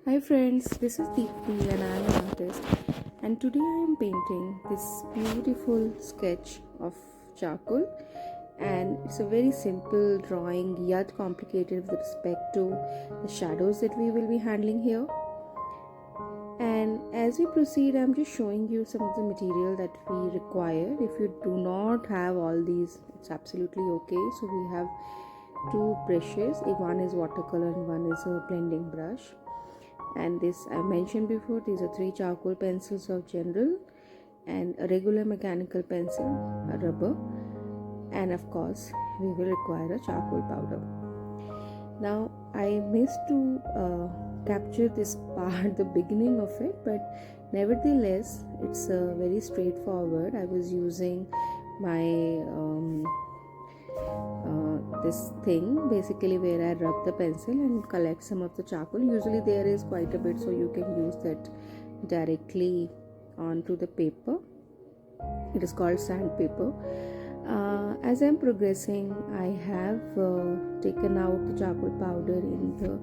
Hi friends, this is Deepti and I am an artist, and today I am painting this beautiful sketch of charcoal, and it's a very simple drawing yet complicated with respect to the shadows that we will be handling here. And as we proceed, I'm just showing you some of the material that we require. If you do not have all these, it's absolutely okay. So we have two brushes, one is watercolor and one is a blending brush. And this I mentioned before, these are three charcoal pencils of general and a regular mechanical pencil, a rubber, and of course we will require a charcoal powder. Now I missed to capture this part, the beginning of it, but nevertheless it's very straightforward. I was using my this thing basically where I rub the pencil and collect some of the charcoal. Usually there is quite a bit, so you can use that directly onto the paper. It is called sandpaper. As I'm progressing, I have taken out the charcoal powder in the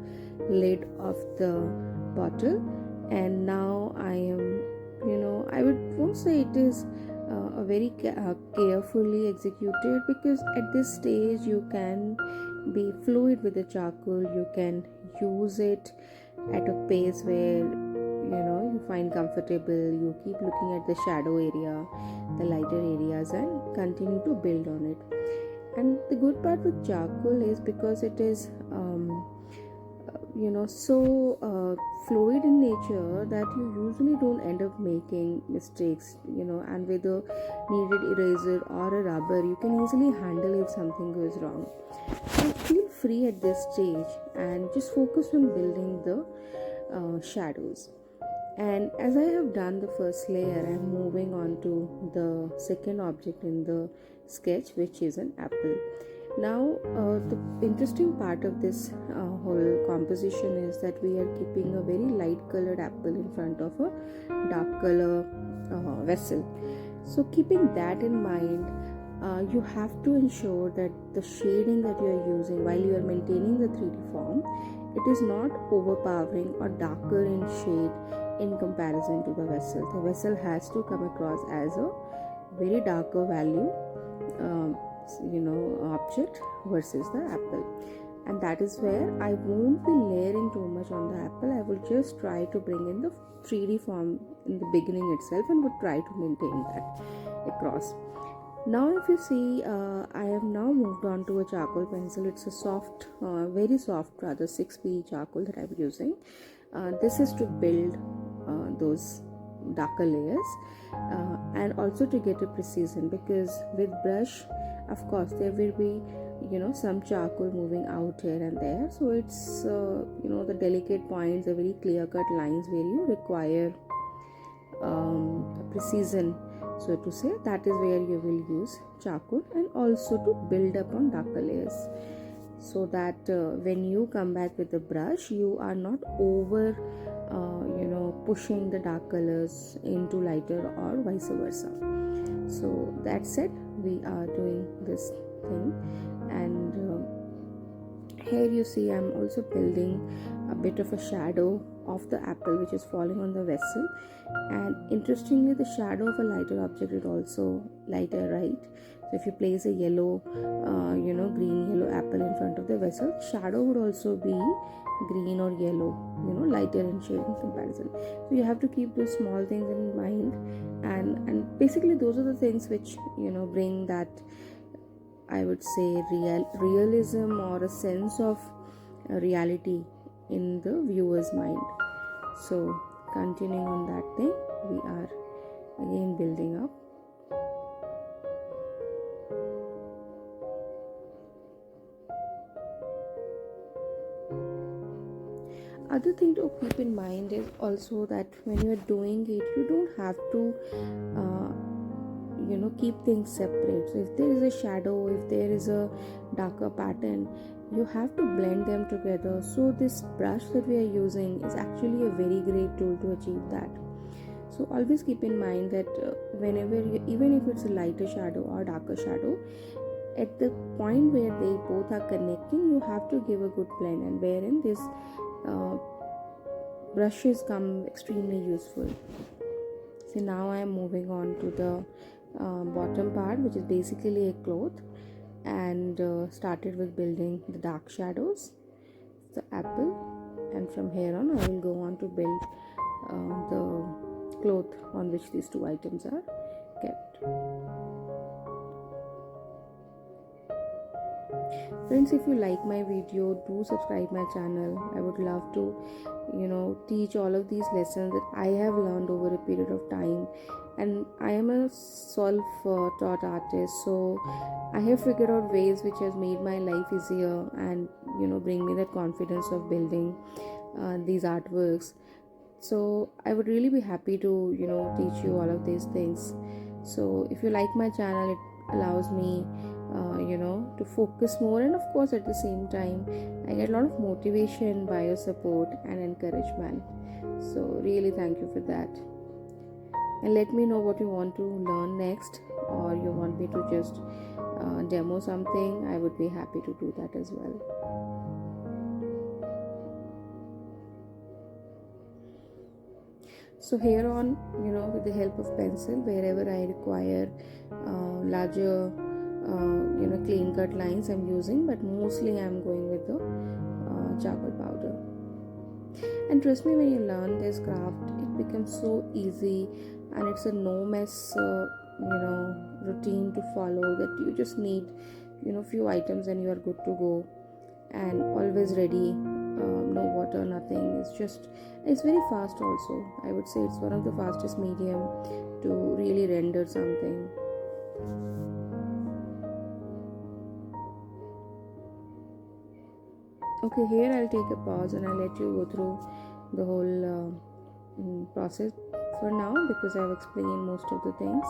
lid of the bottle, and now I am, I won't say it is a very carefully executed, because at this stage you can be fluid with the charcoal. You can use it at a pace where you find comfortable. You keep looking at the shadow area, the lighter areas, and continue to build on it. And the good part with charcoal is because it is so fluid in nature that you usually don't end up making mistakes, and with a kneaded eraser or a rubber you can easily handle if something goes wrong. So feel free at this stage and just focus on building the shadows. And as I have done the first layer, I am moving on to the second object in the sketch, which is an apple. Now the interesting part of this whole composition is that we are keeping a very light colored apple in front of a dark color vessel. So keeping that in mind, you have to ensure that the shading that you are using while you are maintaining the 3D form, it is not overpowering or darker in shade in comparison to the vessel. The vessel has to come across as a very darker value object versus the apple. And that is where I won't be layering too much on the apple. I will just try to bring in the 3D form in the beginning itself and would try to maintain that across. Now if you see, I have now moved on to a charcoal pencil. It's a soft, very soft, rather 6B charcoal that I'm using. This is to build those darker layers and also to get a precision, because with brush, of course, there will be some charcoal moving out here and there. So it's the delicate points, the very clear cut lines where you require precision, so to say. That is where you will use charcoal, and also to build up on darker layers, so that when you come back with the brush, you are not over pushing the dark colors into lighter or vice versa. So that said, we are doing this thing, and here you see I'm also building a bit of a shadow of the apple which is falling on the vessel. And interestingly, the shadow of a lighter object is also lighter, right? So if you place a yellow green yellow apple in front of the vessel, shadow would also be green or yellow, lighter in shade in comparison. So you have to keep those small things in mind, and basically those are the things which bring that, I would say, realism or a sense of reality in the viewer's mind. So continuing on that thing, we are again building up. Other thing to keep in mind is also that when you are doing it, you don't have to keep things separate. So if there is a shadow, if there is a darker pattern, you have to blend them together. So this brush that we are using is actually a very great tool to achieve that. So always keep in mind that whenever even if it's a lighter shadow or darker shadow, at the point where they both are connecting, you have to give a good blend, and wherein this brushes come extremely useful. So now I am moving on to the bottom part, which is basically a cloth, and started with building the dark shadows, the apple, and from here on I will go on to build the cloth on which these two items are kept. Friends, if you like my video, do subscribe my channel. I would love to teach all of these lessons that I have learned over a period of time, and I am a self-taught artist, so I have figured out ways which has made my life easier and bring me that confidence of building these artworks. So I would really be happy to teach you all of these things. So if you like my channel, it allows me to focus more, and of course at the same time I get a lot of motivation by your support and encouragement. So really thank you for that, and let me know what you want to learn next, or you want me to just demo something. I would be happy to do that as well. So here on, with the help of pencil, wherever I require larger clean cut lines I'm using, but mostly I'm going with the charcoal powder. And trust me, when you learn this craft, it becomes so easy, and it's a no mess routine to follow, that you just need few items and you are good to go, and always ready. No water, nothing. It's very fast also. I would say it's one of the fastest medium to really render something. Okay, here I'll take a pause and I'll let you go through the whole process for now, because I've explained most of the things.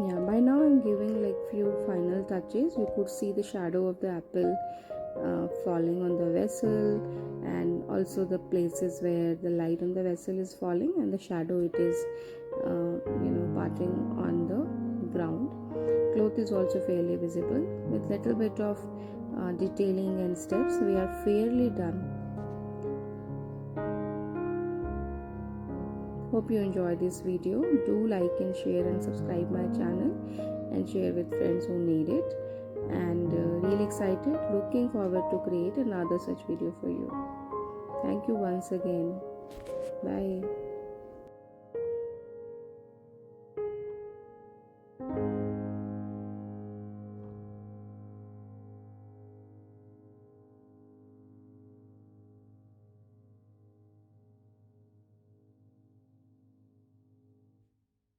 Yeah, by now I'm giving like few final touches. You could see the shadow of the apple falling on the vessel, and also the places where the light on the vessel is falling and the shadow it is parting on the ground. Cloth is also fairly visible. With little bit of detailing and steps, we are fairly done. Hope you enjoy this video. Do like and share and subscribe my channel and share with friends who need it. And really excited, looking forward to create another such video for you. Thank you once again. Bye.